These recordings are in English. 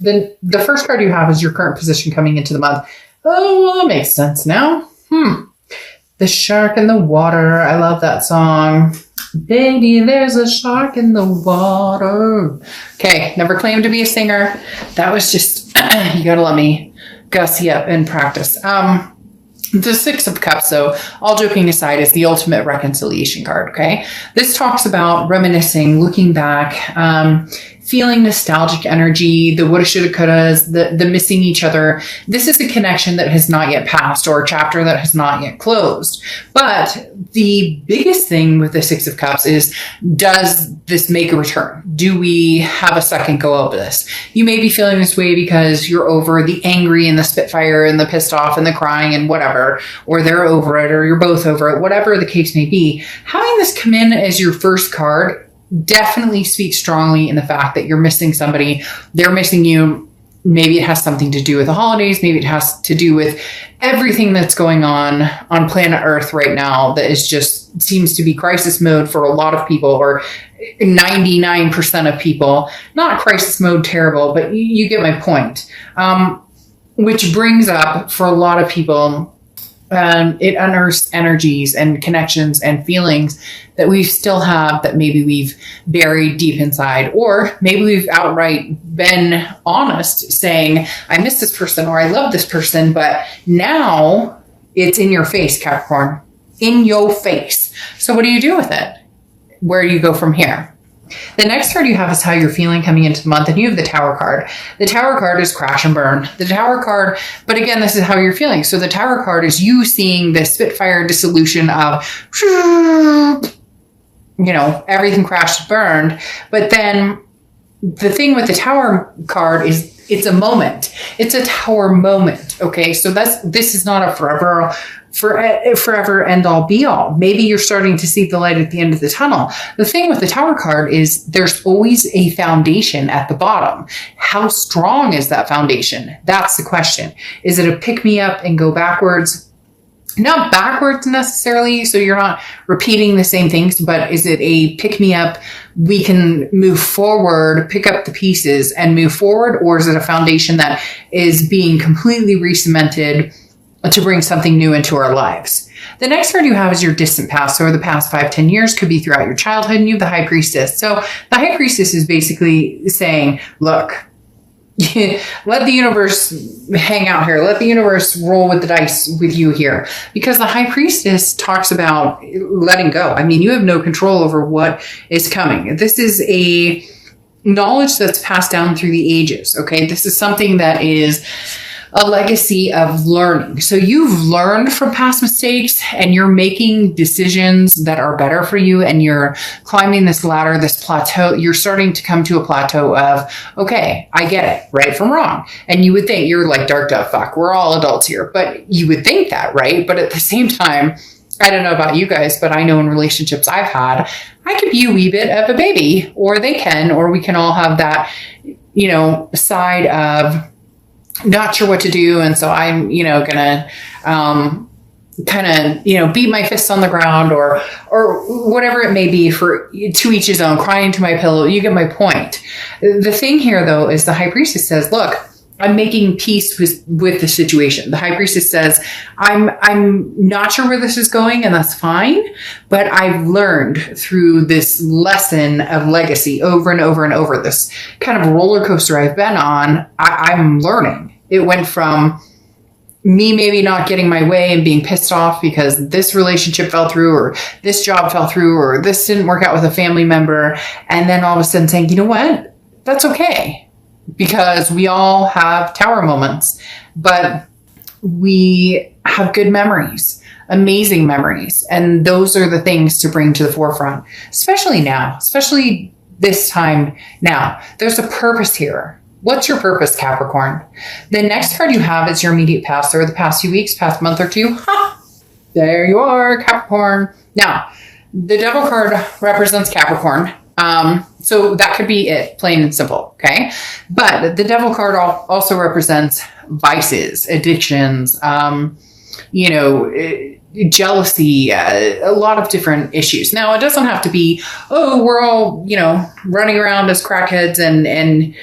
Then the first card you have is your current position coming into the month. Oh, well, that makes sense now. The shark in the water. I love that song. Baby, there's a shark in the water. Okay, never claimed to be a singer. That was just, you gotta let me gussy up and practice. The Six of Cups, though, all joking aside, is the ultimate reconciliation card, okay? This talks about reminiscing, looking back, feeling nostalgic energy, the woulda, shoulda, couldas, the missing each other. This is a connection that has not yet passed or a chapter that has not yet closed. But the biggest thing with the Six of Cups is, does this make a return? Do we have a second go of this? You may be feeling this way because you're over the angry and the spitfire and the pissed off and the crying and whatever, or they're over it, or you're both over it, whatever the case may be. Having this come in as your first card definitely speaks strongly in the fact that you're missing somebody, they're missing you. Maybe it has something to do with the holidays. Maybe it has to do with everything that's going on planet Earth right now that is just seems to be crisis mode for a lot of people, or 99% of people. Not crisis mode terrible, but you get my point. Which brings up for a lot of people, it unearths energies and connections and feelings that we still have that maybe we've buried deep inside, or maybe we've outright been honest saying, I miss this person or I love this person, but now it's in your face, Capricorn, in your face. So what do you do with it? Where do you go from here? The next card you have is how you're feeling coming into the month, and you have the Tower card. The Tower card is crash and burn. The Tower card, but again, this is how you're feeling. So the Tower card is you seeing the spitfire dissolution of, everything crashed and burned. But then the thing with the Tower card is it's a moment. It's a Tower moment. Okay. So this is not a forever end all be all. Maybe you're starting to see the light at the end of the tunnel. The thing with the Tower card is there's always a foundation at the bottom. How strong is that foundation? That's the question. Is it a pick me up and go backwards? Not backwards necessarily, so you're not repeating the same things, but is it a pick me up? We can move forward, pick up the pieces and move forward, or is it a foundation that is being completely re-cemented to bring something new into our lives? The next card you have is your distant past. So the past 5-10 years, could be throughout your childhood, and you have the High Priestess. So the High Priestess is basically saying, look, let the universe hang out here. Let the universe roll with the dice with you here. Because the High Priestess talks about letting go. I mean, you have no control over what is coming. This is a knowledge that's passed down through the ages. Okay. This is something that is a legacy of learning. So you've learned from past mistakes and you're making decisions that are better for you, and you're climbing this ladder, this plateau. You're starting to come to a plateau of, okay, I get it, right from wrong. And you would think, you're like, dark dove, fuck, we're all adults here, but you would think that, right? But at the same time, I don't know about you guys, but I know in relationships I've had, I could be a wee bit of a baby, or they can, or we can all have that, side of not sure what to do. And so I'm, gonna, kind of, beat my fists on the ground or whatever it may be, for to each his own, crying to my pillow. You get my point. The thing here though, is the High Priestess says, look, I'm making peace with the situation. The High Priestess says, I'm not sure where this is going, and that's fine, but I've learned through this lesson of legacy over and over and over, this kind of roller coaster I've been on. I'm learning. It went from me maybe not getting my way and being pissed off because this relationship fell through, or this job fell through, or this didn't work out with a family member. And then all of a sudden saying, you know what? That's okay. Because we all have Tower moments, but we have good memories, amazing memories. And those are the things to bring to the forefront, especially now, especially this time now. There's a purpose here. What's your purpose, Capricorn? The next card you have is your immediate past, or the past few weeks, past month or two. There you are, Capricorn. Now, the Devil card represents Capricorn. So that could be it, plain and simple. Okay. But the Devil card also represents vices, addictions, jealousy, a lot of different issues. Now, it doesn't have to be, oh, we're all, running around as crackheads and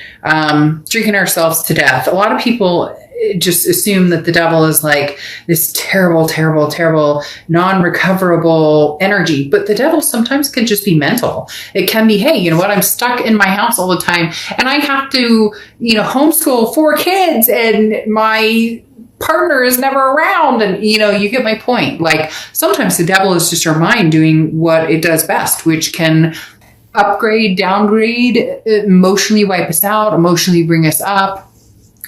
drinking ourselves to death. A lot of people just assume that the devil is like this terrible, terrible, terrible, non-recoverable energy. But the devil sometimes can just be mental. It can be, hey, you know what? I'm stuck in my house all the time and I have to, homeschool 4 kids and my partner is never around. And, you get my point. Like sometimes the devil is just our mind doing what it does best, which can upgrade, downgrade, emotionally wipe us out, emotionally bring us up.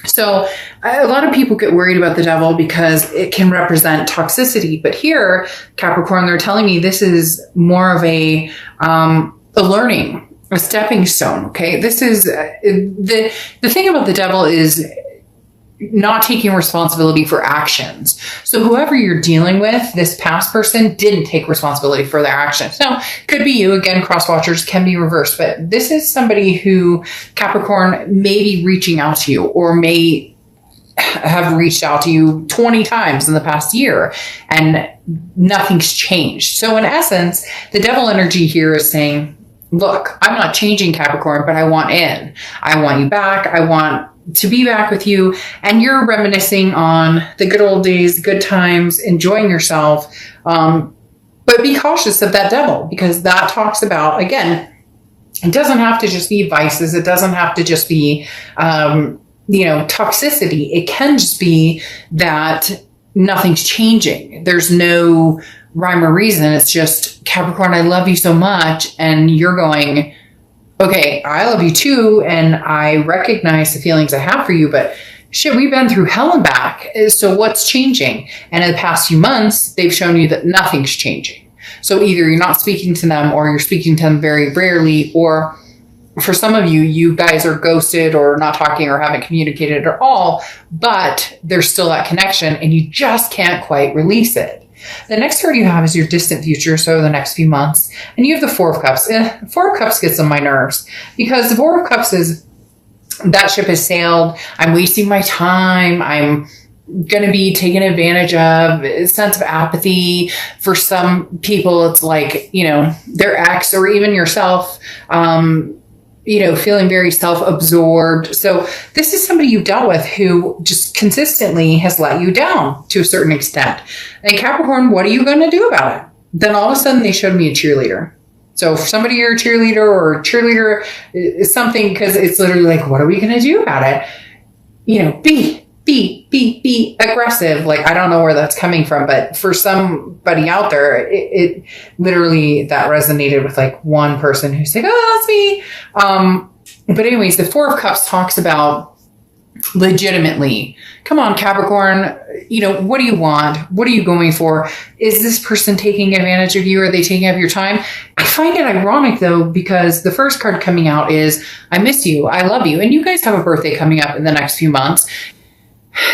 So a lot of people get worried about the devil because it can represent toxicity. But here, Capricorn, they're telling me this is more of a learning, a stepping stone. Okay. This is the thing about the devil is not taking responsibility for actions. So whoever you're dealing with, this past person didn't take responsibility for their actions. Now, could be you. Again, cross watchers can be reversed, but this is somebody who, Capricorn, may be reaching out to you or may have reached out to you 20 times in the past year and nothing's changed. So in essence, the devil energy here is saying, look, I'm not changing, Capricorn, but I want in. I want you back. I want to be back with you. And you're reminiscing on the good old days, good times, enjoying yourself. But be cautious of that devil because that talks about, again, it doesn't have to just be vices. It doesn't have to just be, toxicity. It can just be that nothing's changing. There's no rhyme or reason. It's just, Capricorn, I love you so much. And you're going, okay, I love you too. And I recognize the feelings I have for you, but shit, we've been through hell and back. So what's changing? And in the past few months, they've shown you that nothing's changing. So either you're not speaking to them or you're speaking to them very rarely, or for some of you, you guys are ghosted or not talking or haven't communicated at all, but there's still that connection and you just can't quite release it. The next card you have is your distant future, so the next few months. And you have the Four of Cups. Four of Cups gets on my nerves because the Four of Cups is that ship has sailed. I'm wasting my time. I'm going to be taken advantage of. A sense of apathy. For some people, it's like, their ex or even yourself, feeling very self-absorbed. So this is somebody you've dealt with who just consistently has let you down to a certain extent. And Capricorn, what are you going to do about it? Then all of a sudden they showed me a cheerleader. So if somebody you're a cheerleader or a cheerleader is something, because it's literally like, what are we going to do about it? Be aggressive. Like, I don't know where that's coming from, but for somebody out there, it literally, that resonated with like one person who's like, oh, that's me. But anyways, the Four of Cups talks about legitimately, come on, Capricorn, what do you want? What are you going for? Is this person taking advantage of you? Are they taking up your time? I find it ironic though, because the first card coming out is, I miss you. I love you. And you guys have a birthday coming up in the next few months.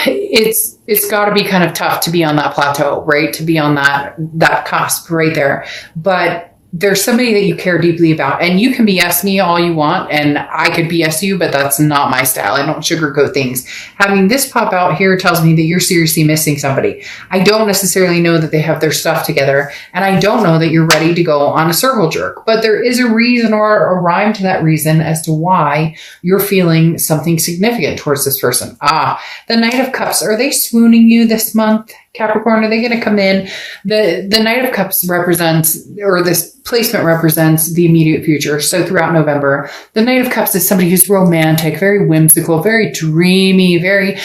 It's got to be kind of tough to be on that plateau, right? To be on that cusp right there. But there's somebody that you care deeply about, and you can BS me all you want, and I could BS you, but that's not my style. I don't sugarcoat things. Having this pop out here tells me that you're seriously missing somebody. I don't necessarily know that they have their stuff together, and I don't know that you're ready to go on a circle jerk, but there is a reason or a rhyme to that reason as to why you're feeling something significant towards this person. The Knight of Cups, are they swooning you this month? Capricorn, are they going to come in? The Knight of Cups represents, or this placement represents, the immediate future. So throughout November, the Knight of Cups is somebody who's romantic, very whimsical, very dreamy, very,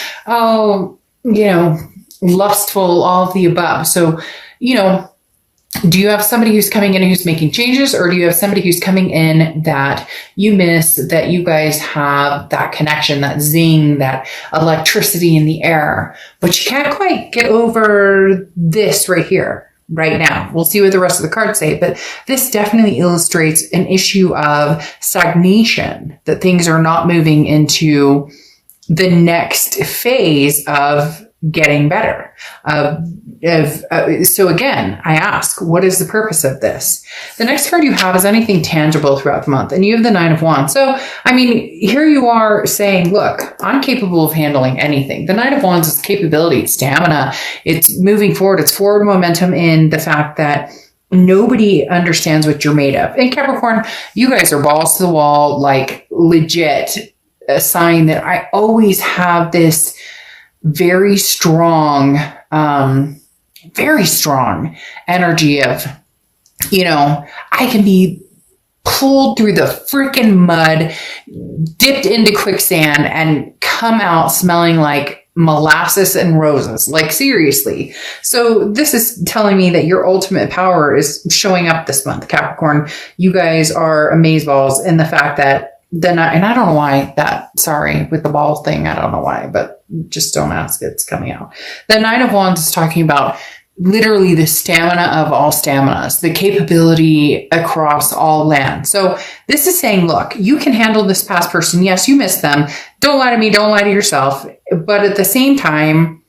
lustful, all of the above. So, do you have somebody who's coming in who's making changes, or do you have somebody who's coming in that you miss, that you guys have that connection, that zing, that electricity in the air, but you can't quite get over this right here, right now? We'll see what the rest of the cards say, but this definitely illustrates an issue of stagnation, that things are not moving into the next phase of getting better. So again, I ask, what is the purpose of this? The next card you have is anything tangible throughout the month. And you have the Nine of Wands. So, I mean, here you are saying, look, I'm capable of handling anything. The Nine of Wands is capability, stamina. It's moving forward. It's forward momentum in the fact that nobody understands what you're made of. And Capricorn, you guys are balls to the wall, like legit, a sign that I always have this very strong energy of, you know, I can be pulled through the freaking mud, dipped into quicksand, and come out smelling like molasses and roses. Like, seriously. So this is telling me that your ultimate power is showing up this month, Capricorn. You guys are amazeballs in the fact that and I don't know why sorry, with the ball thing, I don't know why, but just don't ask, it's coming out. The Nine of Wands is talking about literally the stamina of all staminas, the capability across all land. So this is saying, look, you can handle this past person. Yes, you miss them. Don't lie to me. Don't lie to yourself. But at the same time,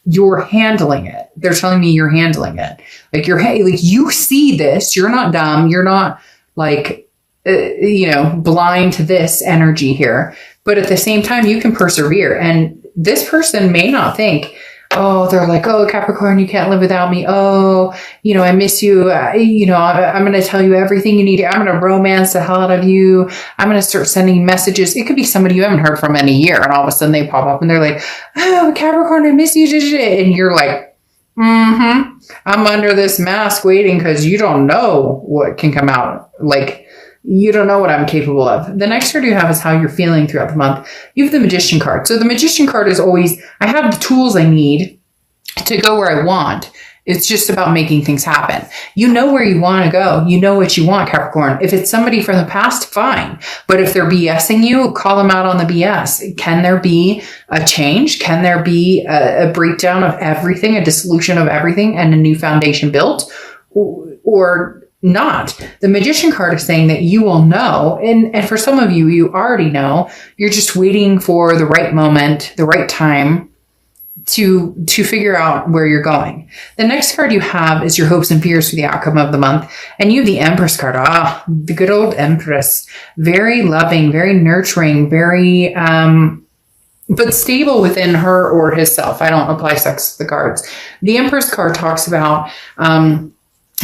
you're handling it. They're telling me you're handling it. Like you see this. You're not dumb. You're not like, blind to this energy here. But at the same time, you can persevere. And this person may not think, they're like, oh, Capricorn, you can't live without me. Oh, I miss you. I'm going to tell you everything you need. I'm going to romance the hell out of you. I'm going to start sending messages. It could be somebody you haven't heard from in a year. And all of a sudden they pop up and they're like, oh, Capricorn, I miss you. And you're like, I'm under this mask waiting because you don't know what can come out. Like, you don't know what I'm capable of. The next card you have is how you're feeling throughout the month. You have the Magician card. So the Magician card is always, I have the tools I need to go where I want. It's just about making things happen. You know where you want to go. You know what you want, Capricorn. If it's somebody from the past, fine. But if they're BSing you, call them out on the BS. Can there be a change? Can there be a breakdown of everything, a dissolution of everything, and a new foundation built? Or not? The Magician card is saying that you will know. And for some of you, you already know. You're just waiting for the right moment, the right time to figure out where you're going. The next card you have is your hopes and fears for the outcome of the month. And you have the Empress card. The good old Empress. Very loving, very nurturing, very, but stable within her or his self. I don't apply sex to the cards. The Empress card talks about,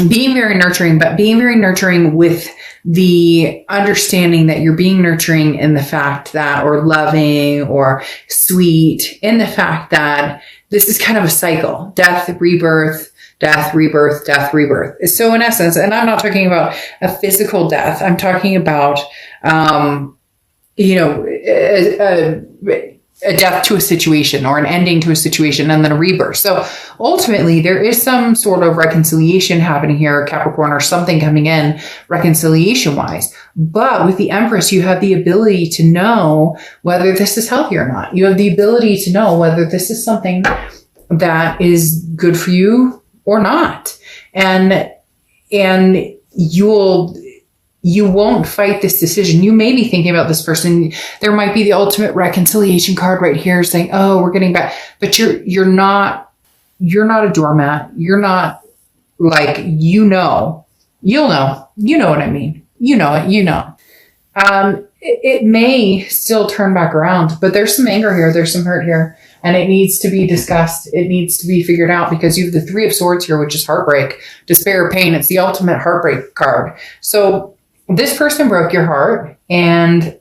being very nurturing, but being very nurturing with the understanding that you're being nurturing in the fact that, or loving or sweet, in the fact that this is kind of a cycle. Death, rebirth, death, rebirth, death, rebirth. So in essence, and I'm not talking about a physical death. I'm talking about, a death to a situation or an ending to a situation and then a rebirth. So ultimately there is some sort of reconciliation happening here, Capricorn, or something coming in reconciliation wise. But with the Empress, you have the ability to know whether this is healthy or not. You have the ability to know whether this is something that is good for you or not. And you won't fight this decision. You may be thinking about this person. There might be the ultimate reconciliation card right here saying, oh, we're getting back. But you're not a doormat. You're not like, you'll know what I mean. It may still turn back around, but there's some anger here. There's some hurt here, and it needs to be discussed. It needs to be figured out because you have the Three of Swords here, which is heartbreak, despair, pain. It's the ultimate heartbreak card. So this person broke your heart, and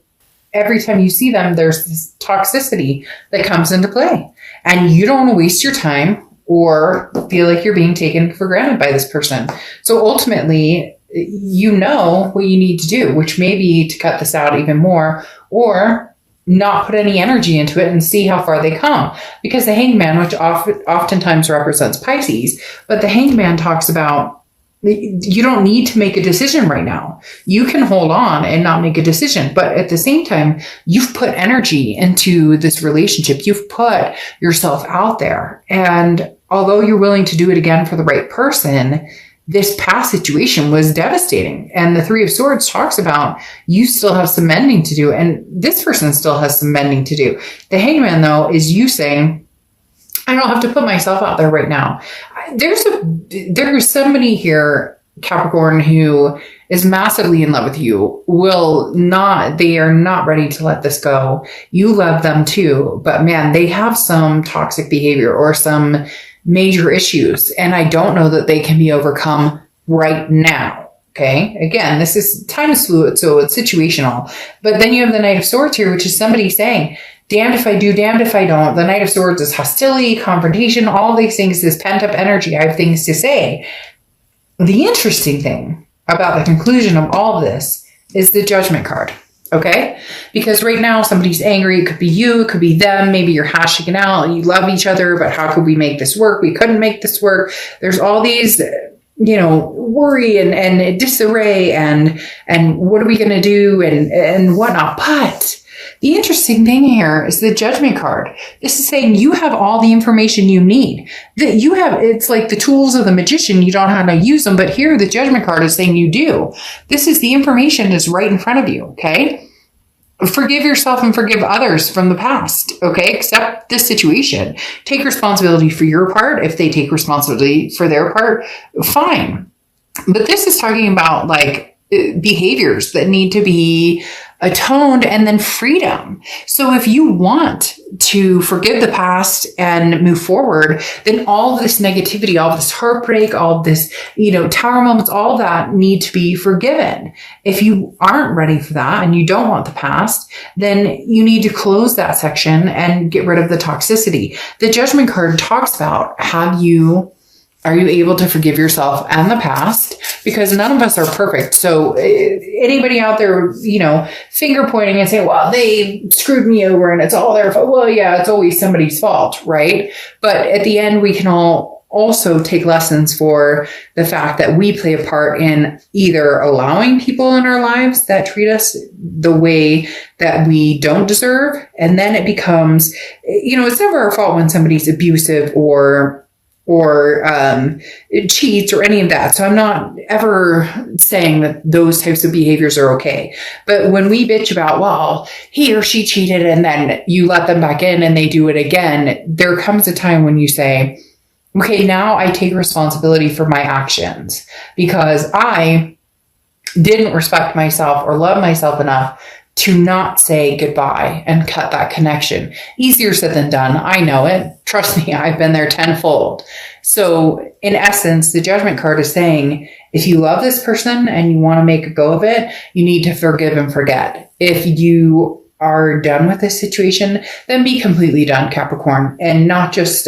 every time you see them, there's this toxicity that comes into play, and you don't want to waste your time or feel like you're being taken for granted by this person. So ultimately, you know what you need to do, which may be to cut this out even more or not put any energy into it and see how far they come. Because the Hangman, which oftentimes represents Pisces, but the Hangman talks about you don't need to make a decision right now. You can hold on and not make a decision. But at the same time, you've put energy into this relationship. You've put yourself out there. And although you're willing to do it again for the right person, this past situation was devastating. And the Three of Swords talks about you still have some mending to do. And this person still has some mending to do. The Hangman, though, is you saying, I don't have to put myself out there right now. There's somebody here, Capricorn, who is massively in love with you, they are not ready to let this go. You love them too, but man, they have some toxic behavior or some major issues, and I don't know that they can be overcome right now. Okay. Again, time is fluid, so it's situational. But then you have the Knight of Swords here, which is somebody saying, damned if I do, damned if I don't. The Knight of Swords is hostility, confrontation, all these things, this pent up energy. I have things to say. The interesting thing about the conclusion of all of this is the Judgment card. Okay? Because right now somebody's angry. It could be you. It could be them. Maybe you're hashing it out. You love each other, but how could we make this work? We couldn't make this work. There's all these, worry and disarray and what are we going to do and whatnot. But the interesting thing here is the Judgment card. This is saying you have all the information you need. It's like the tools of the magician. You don't know how to use them, but here the Judgment card is saying you do. This is the information is right in front of you. Okay. Forgive yourself and forgive others from the past. Okay. Accept this situation. Take responsibility for your part. If they take responsibility for their part, fine. But this is talking about like behaviors that need to be atoned and then freedom. So if you want to forgive the past and move forward, then all of this negativity, all of this heartbreak, all of this, tower moments, all that need to be forgiven. If you aren't ready for that and you don't want the past, then you need to close that section and get rid of the toxicity. The Judgment card talks about are you able to forgive yourself and the past? Because none of us are perfect. So anybody out there, finger pointing and saying, well, they screwed me over and it's all their fault. Well, yeah, it's always somebody's fault, right? But at the end, we can all also take lessons for the fact that we play a part in either allowing people in our lives that treat us the way that we don't deserve. And then it becomes, it's never our fault when somebody's abusive or cheats or any of that. So I'm not ever saying that those types of behaviors are okay. But when we bitch about, well, he or she cheated and then you let them back in and they do it again, there comes a time when you say, okay, now I take responsibility for my actions because I didn't respect myself or love myself enough to not say goodbye and cut that connection. Easier said than done. I know it. Trust me, I've been there tenfold. So in essence, the Judgment card is saying, if you love this person and you want to make a go of it, you need to forgive and forget. If you are done with this situation, then be completely done, Capricorn, and not just